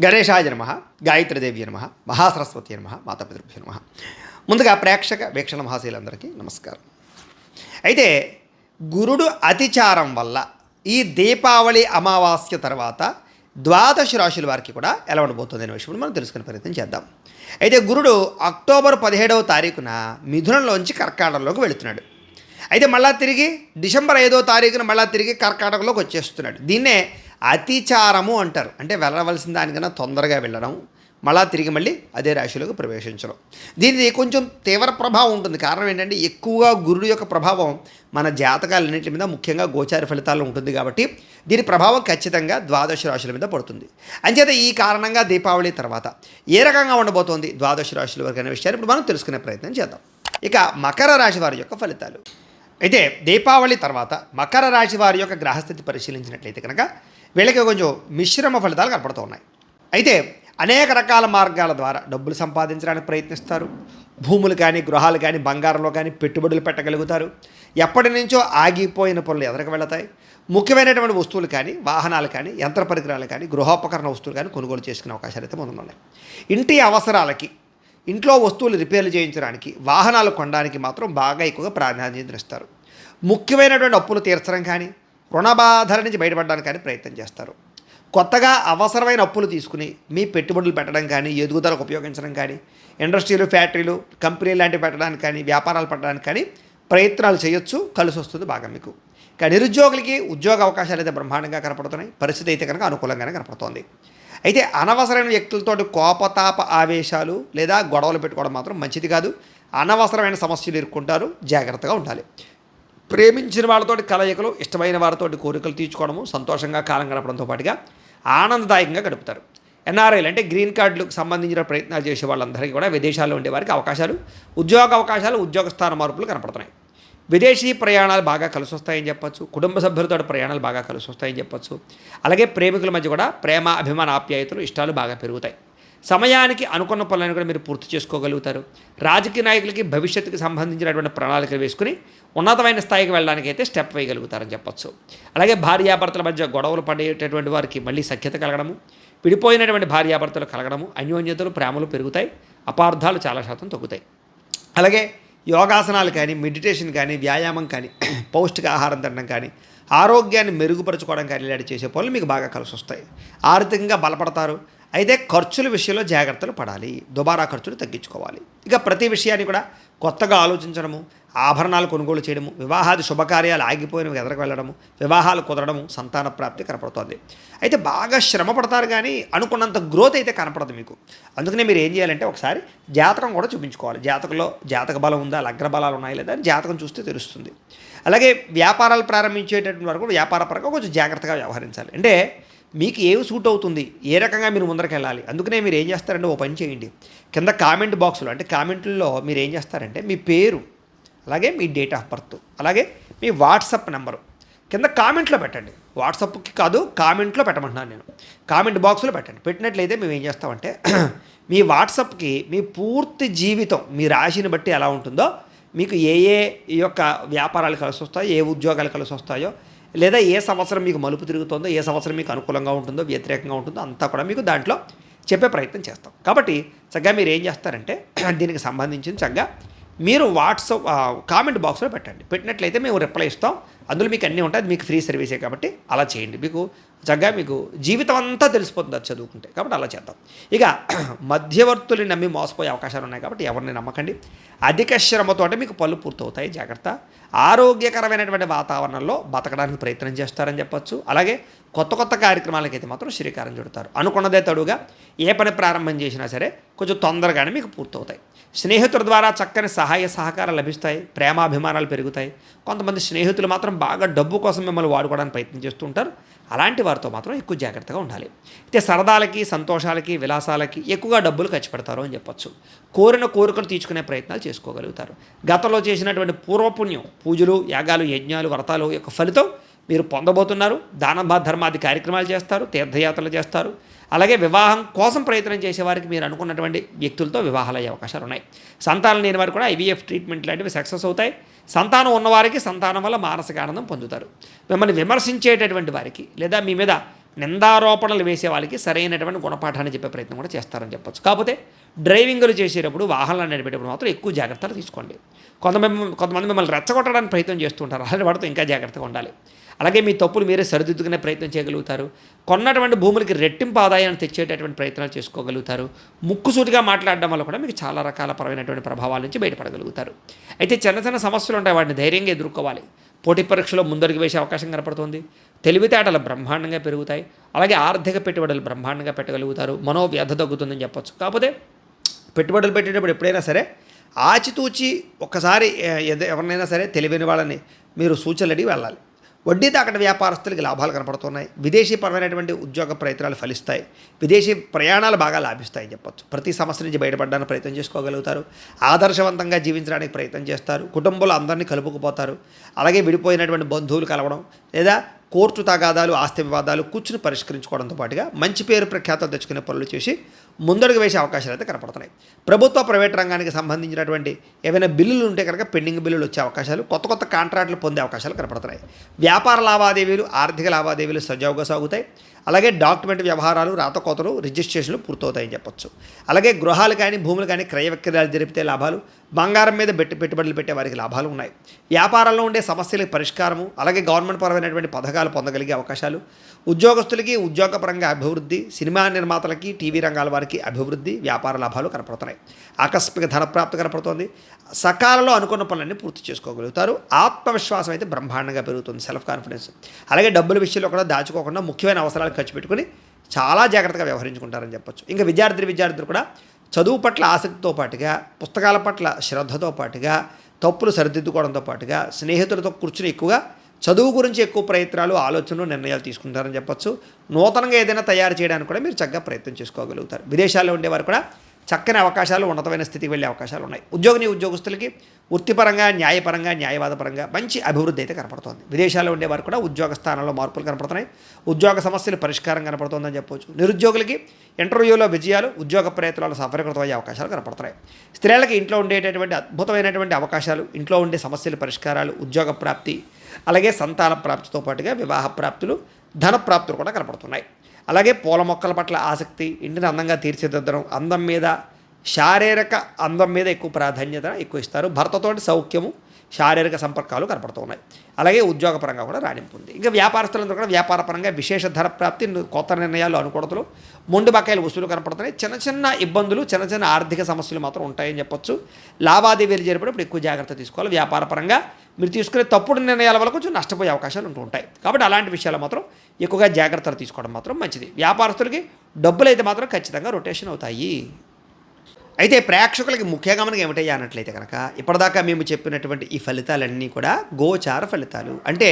గణేశాయ నమః, గాయత్రీదేవి నమః, మహాసరస్వతి నమః, మాతాపితృభ్యో నమః. ముందుగా ప్రేక్షక వీక్షణ మహాశీలందరికీ నమస్కారం. అయితే గురుడు అతిచారం వల్ల ఈ దీపావళి అమావాస్య తర్వాత ద్వాదశ రాశుల వారికి కూడా ఎలా ఉండబోతుంది అనే విషయం మనం తెలుసుకునే ప్రయత్నం చేద్దాం. అయితే గురుడు అక్టోబర్ 17వ తారీఖున మిథునంలోంచి కర్కాటకంలోకి వెళుతున్నాడు. అయితే మళ్ళా తిరిగి డిసెంబర్ 5వ తారీఖున మళ్ళా తిరిగి కర్కాటకంలోకి వచ్చేస్తున్నాడు. దీన్నే అతిచారము అంటారు. అంటే వెళ్ళవలసిన దానికన్నా తొందరగా వెళ్ళడం, మళ్ళా తిరిగి మళ్ళీ అదే రాశిలోకి ప్రవేశించడం. దీనిది కొంచెం తీవ్ర ప్రభావం ఉంటుంది. కారణం ఏంటంటే ఎక్కువగా గురుడు యొక్క ప్రభావం మన జాతకాలన్నింటి మీద, ముఖ్యంగా గోచార ఫలితాల్లో ఉంటుంది కాబట్టి దీని ప్రభావం ఖచ్చితంగా ద్వాదశ రాశుల మీద పడుతుంది. అంచేత ఈ కారణంగా దీపావళి తర్వాత ఏ రకంగా ఉండబోతోంది ద్వాదశ రాశుల వరకు అనే విషయాన్ని ఇప్పుడు మనం తెలుసుకునే ప్రయత్నం చేద్దాం. ఇక మకర రాశి వారి యొక్క ఫలితాలు. అయితే దీపావళి తర్వాత మకర రాశి వారి యొక్క గ్రహస్థితి పరిశీలించినట్లయితే కనుక వీళ్ళకి కొంచెం మిశ్రమ ఫలితాలు కనపడుతూ ఉన్నాయి. అయితే అనేక రకాల మార్గాల ద్వారా డబ్బులు సంపాదించడానికి ప్రయత్నిస్తారు. భూములు కానీ, గృహాలు కానీ, బంగారంలో కానీ పెట్టుబడులు పెట్టగలుగుతారు. ఎప్పటి నుంచో ఆగిపోయిన పనులు ఎదరికి వెళతాయి. ముఖ్యమైనటువంటి వస్తువులు కానీ, వాహనాలు కానీ, యంత్ర పరికరాలు కానీ, గృహోపకరణ వస్తువులు కానీ కొనుగోలు చేసుకునే అవకాశాలు అయితే ముందున్నాయి. ఇంటి అవసరాలకి, ఇంట్లో వస్తువులు రిపేర్లు చేయించడానికి, వాహనాలు కొనడానికి మాత్రం బాగా ఎక్కువగా ప్రాధాన్యత ఇస్తారు. ముఖ్యమైనటువంటి అప్పులు తీర్చడం కానీ, రుణబాధల నుంచి బయటపడడానికి కానీ ప్రయత్నం చేస్తారు. కొత్తగా అవసరమైన అప్పులు తీసుకుని మీ పెట్టుబడులు పెట్టడం కానీ, ఎదుగుదలకు ఉపయోగించడం కానీ, ఇండస్ట్రీలు, ఫ్యాక్టరీలు, కంపెనీలు లాంటివి పెట్టడానికి కానీ, వ్యాపారాలు పెట్టడానికి కానీ ప్రయత్నాలు చేయొచ్చు. కలిసి వస్తుంది బాగా మీకు. కానీ నిరుద్యోగులకి ఉద్యోగ అవకాశాలు అయితే బ్రహ్మాండంగా కనపడుతున్నాయి. పరిస్థితి అయితే కనుక అనుకూలంగానే కనపడుతోంది. అయితే అనవసరమైన వ్యక్తులతోటి కోపతాప ఆవేశాలు లేదా గొడవలు పెట్టుకోవడం మాత్రం మంచిది కాదు. అనవసరమైన సమస్యలు ఎదుర్కొంటారు. జాగ్రత్తగా ఉండాలి. ప్రేమించిన వాళ్ళతోటి కలయికలు, ఇష్టమైన వారితోటి కోరికలు తీర్చుకోవడము, సంతోషంగా కాలం గడపడంతో పాటుగా ఆనందదాయకంగా గడుపుతారు. ఎన్ఆర్ఐలు అంటే గ్రీన్ కార్డులకు సంబంధించిన ప్రయత్నాలు చేసే వాళ్ళందరికీ కూడా విదేశాల్లో ఉండే వారికి అవకాశాలు, ఉద్యోగ అవకాశాలు, ఉద్యోగ స్థాన మార్పులు కనపడుతున్నాయి. విదేశీ ప్రయాణాలు బాగా కలిసి వస్తాయని చెప్పచ్చు. కుటుంబ సభ్యులతో ప్రయాణాలు బాగా కలిసి వస్తాయని చెప్పచ్చు. అలాగే ప్రేమికుల మధ్య కూడా ప్రేమ, అభిమాన, ఆప్యాయతలు, ఇష్టాలు బాగా పెరుగుతాయి. సమయానికి అనుకున్న పనులను కూడా మీరు పూర్తి చేసుకోగలుగుతారు. రాజకీయ నాయకులకి భవిష్యత్తుకు సంబంధించినటువంటి ప్రణాళికలు వేసుకుని ఉన్నతమైన స్థాయికి వెళ్ళడానికి అయితే స్టెప్ వేయగలుగుతారని చెప్పచ్చు. అలాగే భార్యాభర్తల మధ్య గొడవలు పడేటటువంటి వారికి మళ్ళీ సఖ్యత కలగడము, విడిపోయినటువంటి భార్యాభర్తలు కలగడము, అన్యోన్యతలు, ప్రేమలు పెరుగుతాయి. అపార్థాలు చాలా శాతం తగ్గుతాయి. అలాగే యోగాసనాలు కానీ, మెడిటేషన్ కానీ, వ్యాయామం కానీ, పౌష్టికాహారం తినడం కానీ, ఆరోగ్యాన్ని మెరుగుపరచుకోవడం కానీ ఇలాంటి చేసే పనులు మీకు బాగా కలిసి వస్తాయి. ఆర్థికంగా బలపడతారు. అయితే ఖర్చుల విషయంలో జాగ్రత్తలు పడాలి. దుబారా ఖర్చులు తగ్గించుకోవాలి. ఇక ప్రతి విషయాన్ని కూడా కొత్తగా ఆలోచించడము, ఆభరణాలు కొనుగోలు చేయడము, వివాహాది శుభకార్యాలు ఆగిపోయినవి ఎదరకు వెళ్ళడము, వివాహాలు కుదరడము, సంతాన ప్రాప్తి కనపడుతుంది. అయితే బాగా శ్రమ పడతారు కానీ అనుకున్నంత గ్రోత్ అయితే కనపడదు మీకు. అందుకనే మీరు ఏం చేయాలంటే ఒకసారి జాతకం కూడా చూపించుకోవాలి. జాతకంలో జాతక బలం ఉందా, లగ్న బలాలు ఉన్నాయి లేదా అని జాతకం చూస్తే తెలుస్తుంది. అలాగే వ్యాపారాలు ప్రారంభించేటటువంటి వరకు వ్యాపార పరంగా కొంచెం జాగ్రత్తగా వ్యవహరించాలి. అంటే మీకు ఏవి సూట్ అవుతుంది, ఏ రకంగా మీరు ముందరికి వెళ్ళాలి. అందుకనే మీరు ఏం చేస్తారంటే ఓ పని చేయండి. కింద కామెంట్ బాక్స్లో అంటే కామెంట్లో మీరు ఏం చేస్తారంటే మీ పేరు, అలాగే మీ డేట్ ఆఫ్ బర్త్, అలాగే మీ వాట్సాప్ నెంబరు కింద కామెంట్లో పెట్టండి. వాట్సాప్కి కాదు, కామెంట్లో పెట్టమంటున్నాను నేను. కామెంట్ బాక్స్లో పెట్టండి. పెట్టినట్లయితే మేము ఏం చేస్తామంటే మీ వాట్సాప్కి మీ పూర్తి జీవితం మీ రాశిని బట్టి ఎలా ఉంటుందో, మీకు ఏ ఏ ఈ యొక్క వ్యాపారాలు కలిసి వస్తాయో, ఏ ఉద్యోగాలు కలిసి వస్తాయో, లేదా ఏ సంవత్సరం మీకు మలుపు తిరుగుతుందో, ఏ సంవత్సరం మీకు అనుకూలంగా ఉంటుందో, వ్యతిరేకంగా ఉంటుందో అంతా కూడా మీకు దాంట్లో చెప్పే ప్రయత్నం చేస్తాం. కాబట్టి చక్కగా మీరు ఏం చేస్తారంటే దీనికి సంబంధించిన చక్కగా మీరు వాట్సాప్ కామెంట్ బాక్స్లో పెట్టండి. పెట్టినట్లయితే మేము రిప్లై ఇస్తాం. అందులో మీకు అన్నీ ఉంటాయి. అది మీకు ఫ్రీ సర్వీసే కాబట్టి అలా చేయండి. మీకు చక్కగా మీకు జీవితం అంతా తెలిసిపోతుంది అది చదువుకుంటే. కాబట్టి అలా చేద్దాం. ఇక మధ్యవర్తుల్ని నమ్మి మోసపోయే అవకాశాలు ఉన్నాయి కాబట్టి ఎవరిని నమ్మకండి. అధిక శ్రమతోటే మీకు పనులు పూర్తవుతాయి. జాగ్రత్త. ఆరోగ్యకరమైనటువంటి వాతావరణంలో బతకడానికి ప్రయత్నం చేస్తారని చెప్పచ్చు. అలాగే కొత్త కొత్త కార్యక్రమాలకైతే మాత్రం శ్రీకారం చుడతారు. అనుకున్నదే తడుగా ఏ పని ప్రారంభం చేసినా సరే కొంచెం తొందరగానే మీకు పూర్తవుతాయి. స్నేహితుల ద్వారా చక్కని సహాయ సహకారాలు లభిస్తాయి. ప్రేమాభిమానాలు పెరుగుతాయి. కొంతమంది స్నేహితులు మాత్రం బాగా డబ్బు కోసం మిమ్మల్ని వాడుకోవడానికి ప్రయత్నం చేస్తూ ఉంటారు. అలాంటి వారితో మాత్రం ఎక్కువ జాగ్రత్తగా ఉండాలి. అయితే సరదాలకి, సంతోషాలకి, విలాసాలకి ఎక్కువగా డబ్బులు ఖర్చు పెడతారు అని చెప్పచ్చు. కోరిన కోరికలు తీర్చుకునే ప్రయత్నాలు చేసుకోగలుగుతారు. గతంలో చేసినటువంటి పూర్వపుణ్యం, పూజలు, యాగాలు, యజ్ఞాలు, వ్రతాలు యొక్క ఫలితం మీరు పొందబోతున్నారు. దాన ధర్మాది కార్యక్రమాలు చేస్తారు. తీర్థయాత్రలు చేస్తారు. అలాగే వివాహం కోసం ప్రయత్నం చేసేవారికి మీరు అనుకున్నటువంటి వ్యక్తులతో వివాహాలు అయ్యే అవకాశాలు ఉన్నాయి. సంతానం లేని వారు కూడా ఐవీఎఫ్ ట్రీట్మెంట్ లాంటివి సక్సెస్ అవుతాయి. సంతానం ఉన్నవారికి సంతానం వల్ల మానసిక ఆనందం పొందుతారు. మిమ్మల్ని విమర్శించేటటువంటి వారికి లేదా మీ మీద నిందారోపణలు వేసే వాళ్ళకి సరైనటువంటి గుణపాఠాన్ని చెప్పే ప్రయత్నం కూడా చేస్తారని చెప్పొచ్చు. కాకపోతే డ్రైవింగ్లు చేసేటప్పుడు వాహనాలు నడిపేటప్పుడు మాత్రం ఎక్కువ జాగ్రత్తలు తీసుకోండి. కొంతమంది మిమ్మల్ని రెచ్చగొట్టడానికి ప్రయత్నం చేస్తుంటారు. అలాంటి వాడితో ఇంకా జాగ్రత్తగా ఉండాలి. అలాగే మీ తప్పులు మీరే సరిదిద్దుకునే ప్రయత్నం చేయగలుగుతారు. కొన్నటువంటి భూములకి రెట్టింపు ఆదాయాన్ని తెచ్చేటటువంటి ప్రయత్నాలు చేసుకోగలుగుతారు. ముక్కుసూటిగా మాట్లాడడం వల్ల కూడా మీకు చాలా రకాల పరమైనటువంటి ప్రభావాల నుంచి బయటపడగలుగుతారు. అయితే చిన్న చిన్న సమస్యలు ఉంటాయి, వాటిని ధైర్యంగా ఎదుర్కోవాలి. పోటీ పరీక్షలో ముందడుగు వేసే అవకాశం కనపడుతుంది. తెలివితేటలు బ్రహ్మాండంగా పెరుగుతాయి. అలాగే ఆర్థిక పెట్టుబడులు బ్రహ్మాండంగా పెట్టగలుగుతారు. మనోవ్యధ తగ్గుతుందని చెప్పొచ్చు. కాకపోతే పెట్టుబడులు పెట్టేటప్పుడు ఎప్పుడైనా సరే ఆచితూచి ఒక్కసారి ఎవరినైనా సరే తెలివైన వాళ్ళని మీరు సూచనలు అడిగి వెళ్ళాలి. వడ్డీ తాకట వ్యాపారస్తులకి లాభాలు కనపడుతున్నాయి. విదేశీపరమైనటువంటి ఉద్యోగ ప్రయత్నాలు ఫలిస్తాయి. విదేశీ ప్రయాణాలు బాగా లాభిస్తాయని చెప్పొచ్చు. ప్రతి సమస్య నుంచి బయటపడడానికి ప్రయత్నం చేసుకోగలుగుతారు. ఆదర్శవంతంగా జీవించడానికి ప్రయత్నం చేస్తారు. కుటుంబంలో అందరినీ కలుపుకుపోతారు. అలాగే విడిపోయినటువంటి బంధువులు కలవడం లేదా కోర్టు తగాదాలు, ఆస్తి వివాదాలు కూర్చుని పరిష్కరించుకోవడంతో పాటుగా మంచి పేరు ప్రఖ్యాతలు తెచ్చుకునే పనులు చేసి ముందడుగు వేసే అవకాశాలు అయితే కనపడుతున్నాయి. ప్రభుత్వ ప్రైవేట్ రంగానికి సంబంధించినటువంటి ఏవైనా బిల్లులు ఉంటే కనుక పెండింగ్ బిల్లులు వచ్చే అవకాశాలు, కొత్త కాంట్రాక్టులు పొందే అవకాశాలు కనపడుతున్నాయి. వ్యాపార లావాదేవీలు, ఆర్థిక లావాదేవీలు సజావుగా సాగుతాయి. అలాగే డాక్యుమెంట్ వ్యవహారాలు, రాతకోతలు, రిజిస్ట్రేషన్లు పూర్తవుతాయని చెప్పొచ్చు. అలాగే గృహాలు కానీ భూములు కానీ క్రయ విక్రయాలు జరిపితే లాభాలు, బంగారం మీద పెట్టుబడులు పెట్టే వారికి లాభాలు ఉన్నాయి. వ్యాపారంలో ఉండే సమస్యలకు పరిష్కారము, అలాగే గవర్నమెంట్ పరమైనటువంటి పథకాలు పొందగలిగే అవకాశాలు, ఉద్యోగస్తులకి ఉద్యోగపరంగా అభివృద్ధి, సినిమా నిర్మాతలకి, టీవీ రంగాల వారికి అభివృద్ధి, వ్యాపార లాభాలు కనపడుతున్నాయి. ఆకస్మిక ధనప్రాప్తి కనపడుతోంది. సకాలంలో అనుకున్న పనులన్నీ పూర్తి చేసుకోగలుగుతారు. ఆత్మవిశ్వాసం అయితే బ్రహ్మాండంగా పెరుగుతుంది, సెల్ఫ్ కాన్ఫిడెన్స్. అలాగే డబ్బుల విషయంలో కూడా దాచుకోకుండా ముఖ్యమైన అవసరాలు ఖర్చు పెట్టుకుని చాలా జాగ్రత్తగా వ్యవహరించుకుంటారని చెప్పొచ్చు. ఇంకా విద్యార్థులు కూడా చదువు పట్ల ఆసక్తితో పాటుగా, పుస్తకాల పట్ల శ్రద్ధతో పాటుగా, తప్పులు సరిదిద్దుకోవడంతో పాటుగా స్నేహితులతో కూర్చుని ఎక్కువగా చదువు గురించి ఎక్కువ ప్రయత్నాలు, ఆలోచనలు, నిర్ణయాలు తీసుకుంటారని చెప్పొచ్చు. నూతనంగా ఏదైనా తయారు చేయడానికి కూడా మీరు చక్కగా ప్రయత్నం చేసుకోగలుగుతారు. విదేశాల్లో ఉండేవారు కూడా చక్కని అవకాశాలు, ఉన్నతమైన స్థితికి వెళ్ళే అవకాశాలు ఉన్నాయి. ఉద్యోగస్తులకి వృత్తిపరంగా, న్యాయపరంగా, న్యాయవాదపరంగా మంచి అభివృద్ధి అయితే కనపడుతోంది. విదేశాల్లో ఉండేవారు కూడా ఉద్యోగ స్థానంలో మార్పులు కనపడుతున్నాయి. ఉద్యోగ సమస్యలు పరిష్కారం కనపడుతుందని చెప్పవచ్చు. నిరుద్యోగులకి ఇంటర్వ్యూలో విజయాలు, ఉద్యోగ ప్రయత్నాలు సఫలీకృతమయ్యే అవకాశాలు కనపడుతున్నాయి. స్త్రీలకి ఇంట్లో ఉండేటటువంటి అద్భుతమైనటువంటి అవకాశాలు, ఇంట్లో ఉండే సమస్యల పరిష్కారాలు, ఉద్యోగ ప్రాప్తి, అలాగే సంతాన ప్రాప్తితో పాటుగా వివాహ ప్రాప్తులు, ధన ప్రాప్తులు కూడా కనపడుతున్నాయి. అలాగే పూల మొక్కల పట్ల ఆసక్తి, ఇంటిని అందంగా తీర్చిదిద్దడం, అందం మీద, శారీరక అందం మీద ఎక్కువ ప్రాధాన్యత ఎక్కువ ఇస్తారు. భర్తతోటి సౌఖ్యము, శారీరక సంపర్కాలు కనపడుతూ ఉన్నాయి. అలాగే ఉద్యోగపరంగా కూడా రాణింపు ఉంది. ఇంకా వ్యాపారస్తులందరూ కూడా వ్యాపారపరంగా విశేష ధర ప్రాప్తి, కొత్త నిర్ణయాలు, అనుకూడతలు, మొండి బకాయిలు వసూలు కనపడుతున్నాయి. చిన్న ఇబ్బందులు, చిన్న ఆర్థిక సమస్యలు మాత్రం ఉంటాయని చెప్పొచ్చు. లావాదేవీలు జరిపేటప్పుడు ఎక్కువ జాగ్రత్త తీసుకోవాలి. వ్యాపారపరంగా మీరు తీసుకునే తప్పుడు నిర్ణయాల వల్ల కొంచెం నష్టపోయే అవకాశాలు ఉంటాయి. కాబట్టి అలాంటి విషయాలు మాత్రం ఎక్కువగా జాగ్రత్తలు తీసుకోవడం మాత్రం మంచిది. వ్యాపారస్తులకి డబ్బులు అయితే మాత్రం ఖచ్చితంగా రొటేషన్ అవుతాయి. అయితే ప్రేక్షకులకి ముఖ్యంగా మనకి ఏమిటయ్యా అన్నట్లయితే కనుక ఇప్పటిదాకా మేము చెప్పినటువంటి ఈ ఫలితాలన్నీ కూడా గోచార ఫలితాలు. అంటే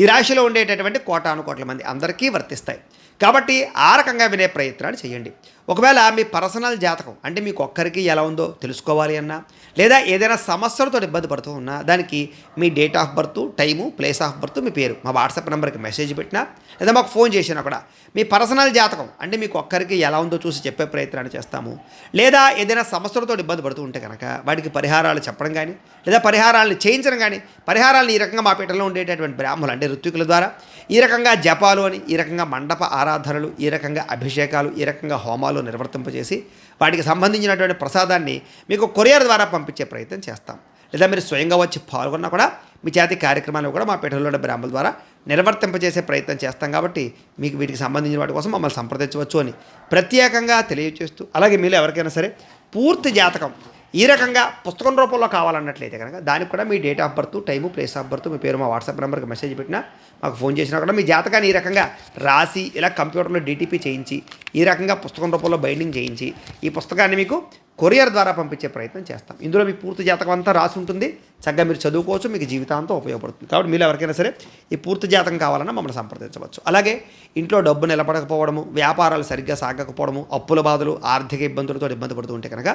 ఈ రాశిలో ఉండేటటువంటి కోటానుకోట్ల మంది అందరికీ వర్తిస్తాయి. కాబట్టి ఆ రకంగా వినే ప్రయత్నాలు చేయండి. ఒకవేళ మీ పర్సనల్ జాతకం అంటే మీకు ఒక్కరికి ఎలా ఉందో తెలుసుకోవాలి అన్నా, లేదా ఏదైనా సమస్యలతో ఇబ్బంది పడుతూ ఉన్నా, దానికి మీ date of birth, time, place of birth, మీ పేరు మా వాట్సాప్ నెంబర్కి మెసేజ్ పెట్టినా, లేదా మాకు ఫోన్ చేసినా కూడా మీ పర్సనల్ జాతకం అంటే మీకు ఒక్కరికి ఎలా ఉందో చూసి చెప్పే ప్రయత్నాన్ని చేస్తాము. లేదా ఏదైనా సమస్యలతో ఇబ్బంది పడుతూ ఉంటే కనుక వాటికి పరిహారాలు చెప్పడం కానీ, లేదా పరిహారాలను చేయించడం కానీ, పరిహారాలను ఈ రకంగా మా పీఠంలో ఉండేటటువంటి బ్రాహ్మణులు అంటే ఋత్వికుల ద్వారా ఈ రకంగా జపాలు అని, ఈ రకంగా మండప ఆరాధనలు, ఈ రకంగా అభిషేకాలు, ఈ రకంగా హోమాలు నిర్వర్తింపజేసి వాటికి సంబంధించినటువంటి ప్రసాదాన్ని మీకు కొరియర్ ద్వారా పంపించే ప్రయత్నం చేస్తాం. లేదా మీరు స్వయంగా వచ్చి పాల్గొన్నా కూడా మీ చేతి కార్యక్రమాలు కూడా మా పీఠంలో బ్రాహ్మణుల ద్వారా నిర్వర్తింపజేసే ప్రయత్నం చేస్తాం. కాబట్టి మీకు వీటికి సంబంధించిన వాటి కోసం మమ్మల్ని సంప్రదించవచ్చు అని ప్రత్యేకంగా తెలియజేస్తూ, అలాగే మీరు ఎవరికైనా సరే పూర్తి జాతకం ఈ రకంగా పుస్తకం రూపంలో కావాలన్నట్లయితే కనుక దానికి కూడా మీ date of birth, time, place of birth, మీ పేరు మా వాట్సాప్ నెంబర్కి మెసేజ్ పెట్టినా, మాకు ఫోన్ చేసినా కూడా మీ జాతకాన్ని ఈ రకంగా రాసి ఇలా కంప్యూటర్లో డీటీపీ చేయించి ఈ రకంగా పుస్తకం రూపంలో బైండింగ్ చేయించి ఈ పుస్తకాన్ని మీకు కొరియర్ ద్వారా పంపించే ప్రయత్నం చేస్తాం. ఇందులో మీ పూర్తి జాతకం అంతా రాసి ఉంటుంది. చక్కగా మీరు చదువుకోవచ్చు, మీకు జీవితాంతం ఉపయోగపడుతుంది. కాబట్టి మీరు ఎవరికైనా సరే ఈ పూర్తి జాతకం కావాలన్నా మమ్మల్ని సంప్రదించవచ్చు. అలాగే ఇంట్లో డబ్బు నిలబడకపోవడము, వ్యాపారాలు సరిగ్గా సాగకపోవడము, అప్పుల బాధలు, ఆర్థిక ఇబ్బందులతో ఇబ్బంది పడుతూ ఉంటే కనుక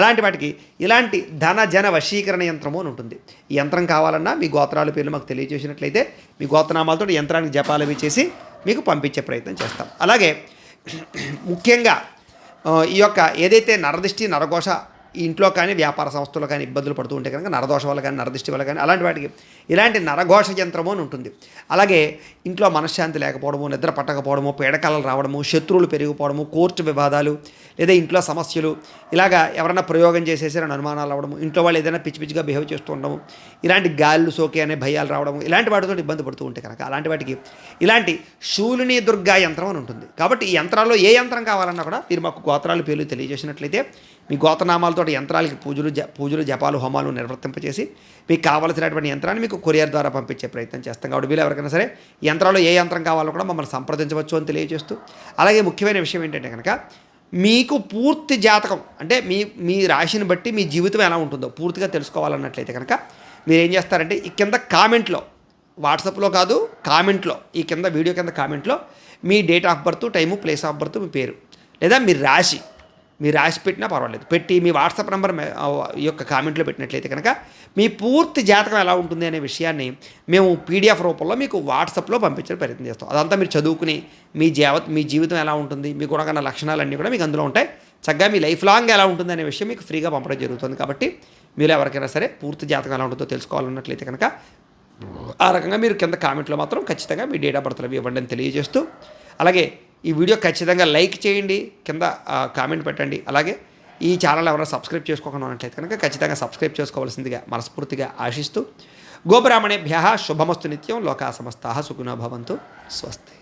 అలాంటి వాటికి ఇలాంటి ధన జన వశీకరణ యంత్రము అని ఉంటుంది. ఈ యంత్రం కావాలన్నా మీ గోత్రాల పేర్లు మాకు తెలియజేసినట్లయితే మీ గోత్రనామాలతో యంత్రానికి జపాలు అవి చేసి మీకు పంపించే ప్రయత్నం చేస్తాం. అలాగే ముఖ్యంగా ఈ యొక్క ఏదైతే నరదిష్టి, నరఘోష ఈ ఇంట్లో కానీ వ్యాపార సంస్థలో కానీ ఇబ్బందులు పడుతూ ఉంటే కనుక నరదోష వల్ల కానీ నరదిష్టి వల్ల కానీ అలాంటి వాటికి ఇలాంటి నరఘోష యంత్రము అని ఉంటుంది. అలాగే ఇంట్లో మనశ్శాంతి లేకపోవడము, నిద్ర పట్టకపోవడము, పీడకలలు రావడము, శత్రువులు పెరిగిపోవడము, కోర్టు వివాదాలు లేదా ఇంట్లో సమస్యలు, ఇలాగా ఎవరైనా ప్రయోగం చేసేసారని అనుమానాలు రావడము, ఇంట్లో వాళ్ళు ఏదైనా పిచ్చి పిచ్చిగా బిహేవ్ చేస్తూ ఉండడము, ఇలాంటి గాళ్ళు సోకే అనే భయాలు రావడము, ఇలాంటి వాటితో ఇబ్బంది పడుతూ ఉంటే కనుక అలాంటి వాటికి ఇలాంటి శూలిని దుర్గా యంత్రం అని ఉంటుంది. కాబట్టి ఈ యంత్రాల్లో ఏ యంత్రం కావాలన్నా కూడా మీరు మాకు గోత్రాలు పేర్లు తెలియజేసినట్లయితే మీ గోత్రనామాలతో యంత్రాలకి పూజలు జపాలు హోమాలు నిర్వర్తింపచేసి మీకు కావాల్సినటువంటి యంత్రాన్ని మీకు కొరియర్ ద్వారా పంపించే ప్రయత్నం చేస్తాం. కాబట్టి వీళ్ళు ఎవరికైనా సరే ఈ యంత్రాల్లో ఏ యంత్రం కావాలో కూడా మమ్మల్ని సంప్రదించవచ్చు అని తెలియజేస్తూ, అలాగే ముఖ్యమైన విషయం ఏంటంటే కనుక మీకు పూర్తి జాతకం అంటే మీ రాశిని బట్టి మీ జీవితం ఎలా ఉంటుందో పూర్తిగా తెలుసుకోవాలన్నట్లయితే కనుక మీరు ఏం చేస్తారంటే ఈ కింద కామెంట్లో, వాట్సాప్లో కాదు కామెంట్లో, ఈ కింద వీడియో కింద కామెంట్లో మీ date of birth, time, place of birth, మీ పేరు లేదా మీ రాశి పెట్టినా పర్వాలేదు, పెట్టి మీ వాట్సాప్ నెంబర్ ఈ యొక్క కామెంట్లో పెట్టినట్లయితే కనుక మీ పూర్తి జాతకం ఎలా ఉంటుంది అనే విషయాన్ని మేము పీడిఎఫ్ రూపంలో మీకు వాట్సాప్లో పంపించే ప్రయత్నం చేస్తాం. అదంతా మీరు చదువుకుని మీ జీవితం ఎలా ఉంటుంది, మీకు ఉన్న లక్షణాలన్నీ కూడా మీకు అందులో ఉంటాయి. చక్కగా మీ లైఫ్ లాంగ్ ఎలా ఉంటుంది అనే విషయం మీకు ఫ్రీగా పంపడం జరుగుతుంది. కాబట్టి మీరు ఎవరికైనా సరే పూర్తి జాతకం ఎలా ఉంటుందో తెలుసుకోవాలన్నట్లయితే కనుక ఆ రకంగా మీరు కింద కామెంట్లో మాత్రం ఖచ్చితంగా మీ డేట్ ఆఫ్ బర్త్లు అవి ఇవ్వండి అని తెలియజేస్తూ, అలాగే ఈ వీడియో ఖచ్చితంగా లైక్ చేయండి, కింద కామెంట్ పెట్టండి. అలాగే ఈ ఛానల్ ఎవరైనా సబ్స్క్రైబ్ చేసుకోకుండా ఉన్నట్లయితే కనుక ఖచ్చితంగా సబ్స్క్రైబ్ చేసుకోవాల్సిందిగా మనస్ఫూర్తిగా ఆశిస్తూ, గోబ్రాహ్మణేభ్యః శుభమస్తు నిత్యం, లోకా సమస్తాః సుఖినో భవంతు, స్వస్తి.